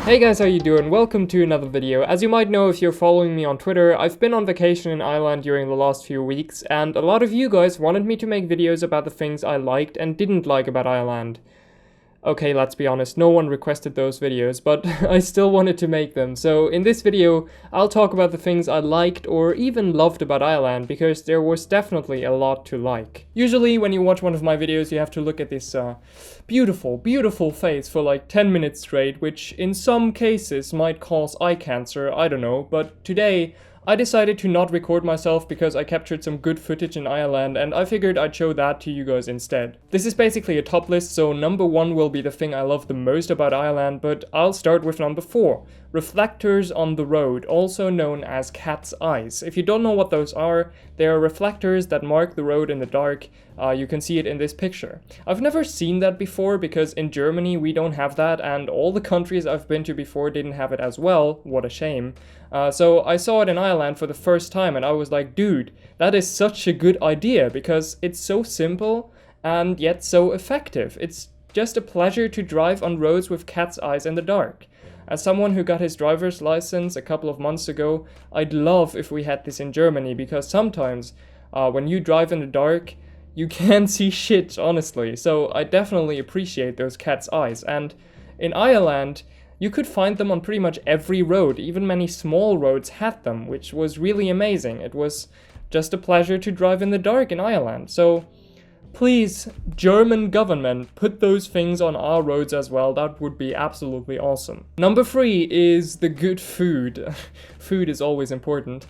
Hey guys, how you doing? Welcome to another video. As you might know if you're following me on Twitter, I've been on vacation in Ireland during the last few weeks, and a lot of you guys wanted me to make videos about the things I liked and didn't like about Ireland. Okay, let's be honest, no one requested those videos, but I still wanted to make them. So in this video, I'll talk about the things I liked or even loved about Ireland, because there was definitely a lot to like. Usually when you watch one of my videos, you have to look at this beautiful face for like 10 minutes straight, which in some cases might cause eye cancer, I don't know, but today I decided to not record myself because I captured some good footage in Ireland and I figured I'd show that to you guys instead. This is basically a top list, so number 1 will be the thing I love the most about Ireland, but I'll start with number 4. Reflectors on the road, also known as cat's eyes. If you don't know what those are, they are reflectors that mark the road in the dark. You can see it in this picture. I've never seen that before because in Germany we don't have that, and all the countries I've been to before didn't have it as well. What a shame. So I saw it in Ireland for the first time and I was like, dude, that is such a good idea because it's so simple and yet so effective. It's just a pleasure to drive on roads with cat's eyes in the dark. As someone who got his driver's license a couple of months ago, I'd love if we had this in Germany, because sometimes when you drive in the dark, you can't see shit, honestly. So I definitely appreciate those cat's eyes. And in Ireland, you could find them on pretty much every road. Even many small roads had them, which was really amazing. It was just a pleasure to drive in the dark in Ireland. So please, German government, put those things on our roads as well. That would be absolutely awesome. Number 3 is the good food. Food is always important.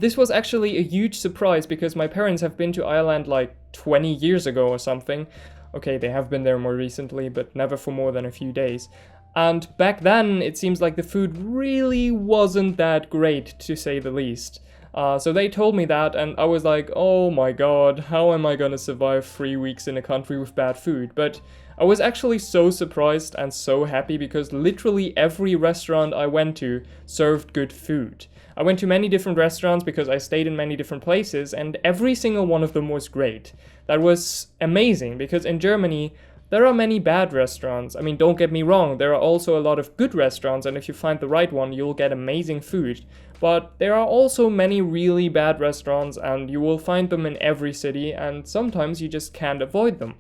This was actually a huge surprise because my parents have been to Ireland like 20 years ago or something. Okay, they have been there more recently, but never for more than a few days. And back then, it seems like the food really wasn't that great, to say the least. So they told me that, and I was like, oh my god, how am I gonna survive 3 weeks in a country with bad food? But I was actually so surprised and so happy because literally every restaurant I went to served good food. I went to many different restaurants because I stayed in many different places, and every single one of them was great. That was amazing because in Germany, there are many bad restaurants. I mean, don't get me wrong, there are also a lot of good restaurants, and if you find the right one, you'll get amazing food. But there are also many really bad restaurants, and you will find them in every city, and sometimes you just can't avoid them.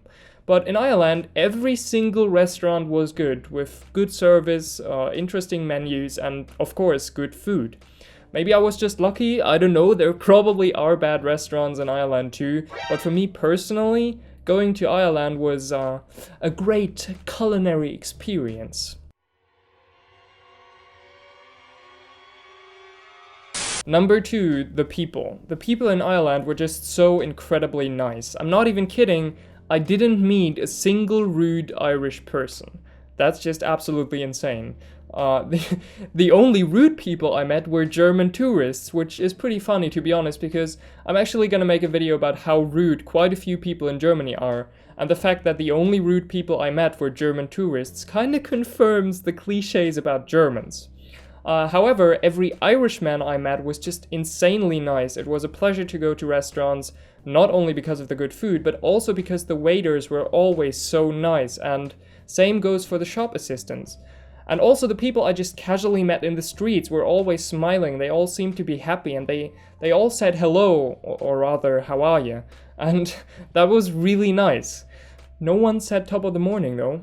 But in Ireland, every single restaurant was good, with good service, interesting menus, and of course, good food. Maybe I was just lucky, I don't know, there probably are bad restaurants in Ireland too, but for me personally, going to Ireland was a great culinary experience. Number 2, the people. The people in Ireland were just so incredibly nice. I'm not even kidding, I didn't meet a single rude Irish person. That's just absolutely insane. The only rude people I met were German tourists, which is pretty funny to be honest, because I'm actually gonna make a video about how rude quite a few people in Germany are, and the fact that the only rude people I met were German tourists kinda confirms the cliches about Germans. However, every Irishman I met was just insanely nice. It was a pleasure to go to restaurants, not only because of the good food, but also because the waiters were always so nice, and same goes for the shop assistants. And also the people I just casually met in the streets were always smiling, they all seemed to be happy, and they all said hello, or rather, how are you? And that was really nice. No one said top of the morning though.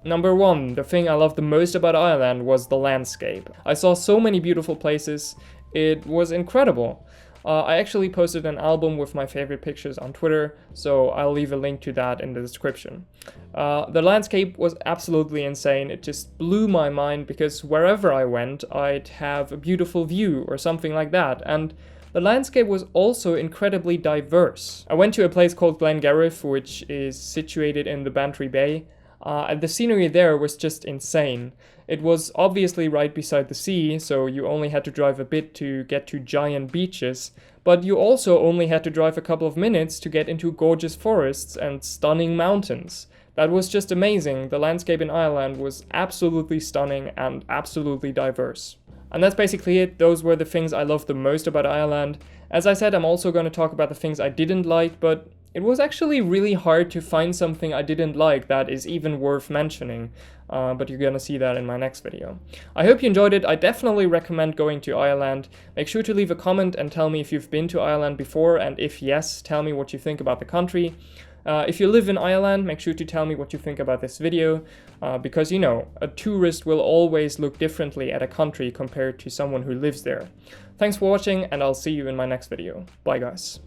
Number 1, the thing I loved the most about Ireland was the landscape. I saw so many beautiful places, it was incredible. I actually posted an album with my favorite pictures on Twitter, so I'll leave a link to that in the description. The landscape was absolutely insane, it just blew my mind because wherever I went, I'd have a beautiful view or something like that, and the landscape was also incredibly diverse. I went to a place called Glengarriff, which is situated in the Bantry Bay, and the scenery there was just insane. It was obviously right beside the sea, so you only had to drive a bit to get to giant beaches, but you also only had to drive a couple of minutes to get into gorgeous forests and stunning mountains. That was just amazing. The landscape in Ireland was absolutely stunning and absolutely diverse. And that's basically it. Those were the things I loved the most about Ireland. As I said, I'm also going to talk about the things I didn't like, but it was actually really hard to find something I didn't like that is even worth mentioning, but you're gonna see that in my next video. I hope you enjoyed it. I definitely recommend going to Ireland. Make sure to leave a comment and tell me if you've been to Ireland before, and if yes, tell me what you think about the country. If you live in Ireland, make sure to tell me what you think about this video, because, you know, a tourist will always look differently at a country compared to someone who lives there. Thanks for watching, and I'll see you in my next video. Bye, guys.